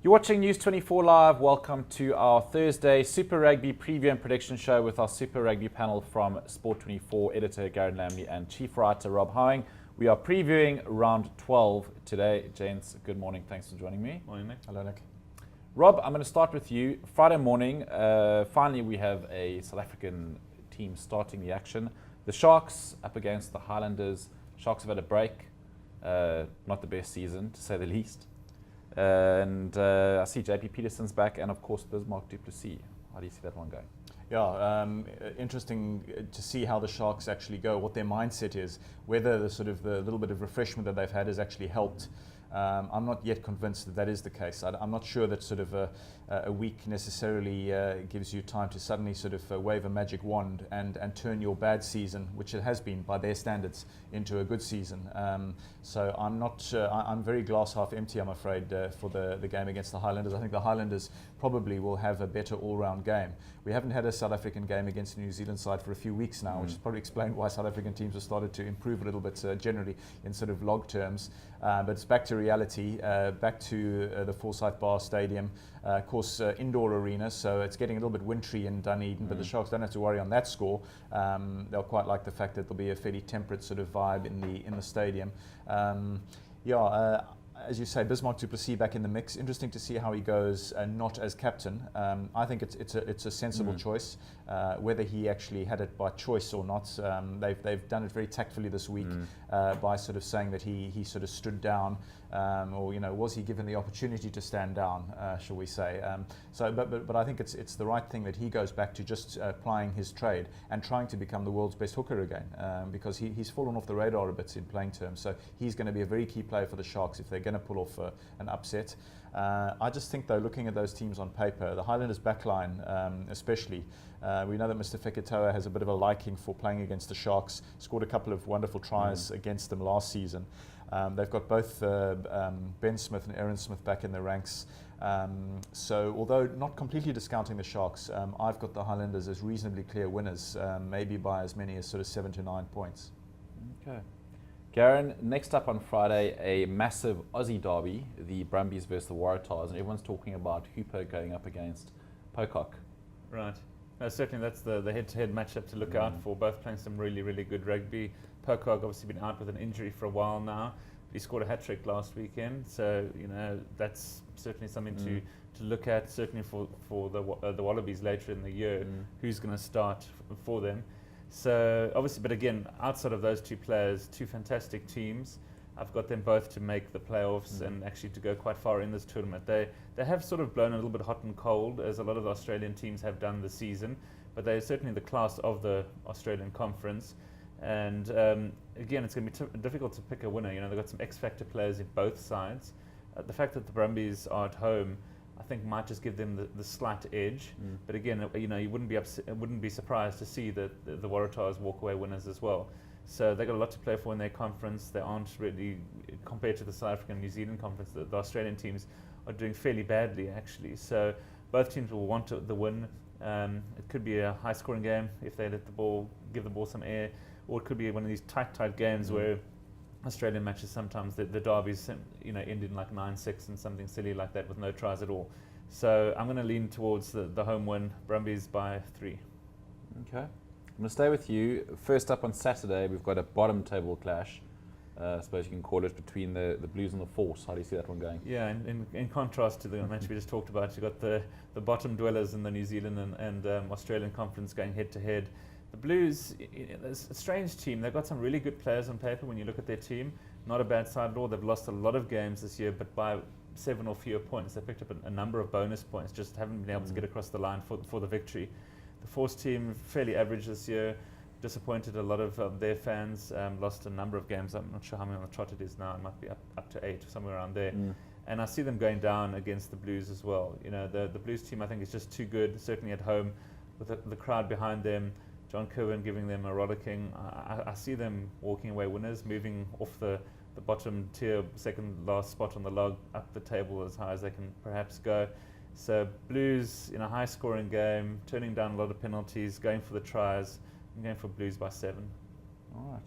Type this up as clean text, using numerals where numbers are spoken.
You're watching News 24 Live. Welcome to our Thursday Super Rugby preview and prediction show with our Super Rugby panel from Sport 24, editor Garen Lamley and chief writer Rob Howing. We are previewing round 12 today. Gents, good morning. Thanks for joining me. Morning, Nick. Hello, Nick. Rob, I'm going to start with you. Friday morning, finally we have a South African team starting the action. The Sharks up against the Highlanders. Sharks have had a break. Not the best season, to say the least. I see JP Peterson's back, and of course Bismarck du Plessis. How do you see that one going? Yeah, interesting to see how the Sharks actually go, what their mindset is, whether the little bit of refreshment that they've had has actually helped. I'm not yet convinced that that is the case. I'm not sure that a week necessarily gives you time to suddenly wave a magic wand and turn your bad season, which it has been by their standards, into a good season. So I'm not. I'm very glass half empty, I'm afraid, for the game against the Highlanders. I think the Highlanders probably will have a better all-round game. We haven't had a South African game against the New Zealand side for a few weeks now, which has probably explained why South African teams have started to improve a little bit generally in log terms. But it's back to reality, back to the Forsyth Bar Stadium. Of course, indoor arena, so it's getting a little bit wintry in Dunedin, but the Sharks don't have to worry on that score. They'll quite like the fact that there'll be a fairly temperate vibe in the stadium. As you say, Bismarck du Plessis back in the mix. Interesting to see how he goes, not as captain. I think it's a sensible choice. Whether he actually had it by choice or not, they've done it very tactfully this week by saying that he stood down, or was he given the opportunity to stand down, shall we say? But I think it's the right thing that he goes back to just plying his trade and trying to become the world's best hooker again, because he's fallen off the radar a bit in playing terms. So he's going to be a very key player for the Sharks if they're going to pull off an upset. I just think, though, looking at those teams on paper, the Highlanders backline especially, we know that Mr. Fekitoa has a bit of a liking for playing against the Sharks, scored a couple of wonderful tries against them last season. They've got both Ben Smith and Aaron Smith back in the ranks. So although not completely discounting the Sharks, I've got the Highlanders as reasonably clear winners, maybe by as many as 7 to 9 points. Okay. Garen, next up on Friday, a massive Aussie derby, the Brumbies versus the Waratahs, and everyone's talking about Hooper going up against Pocock. Right. No, certainly that's the head-to-head matchup to look out for. Both playing some really, really good rugby. Pocock obviously been out with an injury for a while now. He scored a hat-trick last weekend, so that's certainly something to look at, certainly for the Wallabies later in the year, who's going to start for them. So obviously, but again, outside of those two players, two fantastic teams. I've got them both to make the playoffs and actually to go quite far in this tournament. They have blown a little bit hot and cold, as a lot of the Australian teams have done this season, but they're certainly the class of the Australian Conference. And again, it's going to be difficult to pick a winner. They've got some X-factor players in both sides. The fact that the Brumbies are at home, I think, might just give them the slight edge. But again, you wouldn't be surprised to see that the Waratahs walk away winners as well. So they've got a lot to play for in their conference. They aren't really, compared to the South African and New Zealand conference, the Australian teams are doing fairly badly actually. So both teams will want the win. It could be a high-scoring give the ball some air, or it could be one of these tight games where Australian matches sometimes the derbies end in like 9-6 and something silly like that with no tries at all. So I'm going to lean towards the home win, Brumbies by 3. Okay. I'm going to stay with you. First up on Saturday, we've got a bottom table clash. I suppose you can call it, between the Blues and the Force. How do you see that one going? Yeah, in contrast to the match we just talked about, you've got the bottom dwellers in the New Zealand and Australian Conference going head to head. The Blues, it's a strange team. They've got some really good players on paper when you look at their team. Not a bad side at all. They've lost a lot of games this year, but by 7 or fewer points. They picked up a number of bonus points, just haven't been able to get across the line for the victory. The Force team, fairly average this year. Disappointed a lot of their fans. Lost a number of games. I'm not sure how many on the trot it is now. It might be up to 8, somewhere around there. And I see them going down against the Blues as well. The Blues team, I think, is just too good, certainly at home, with the crowd behind them. John Kirwan giving them a rollicking. I see them walking away winners, moving off the bottom tier, second last spot on the log, up the table as high as they can perhaps go. So Blues in a high scoring game, turning down a lot of penalties, going for the tries. I'm going for Blues by 7. All right.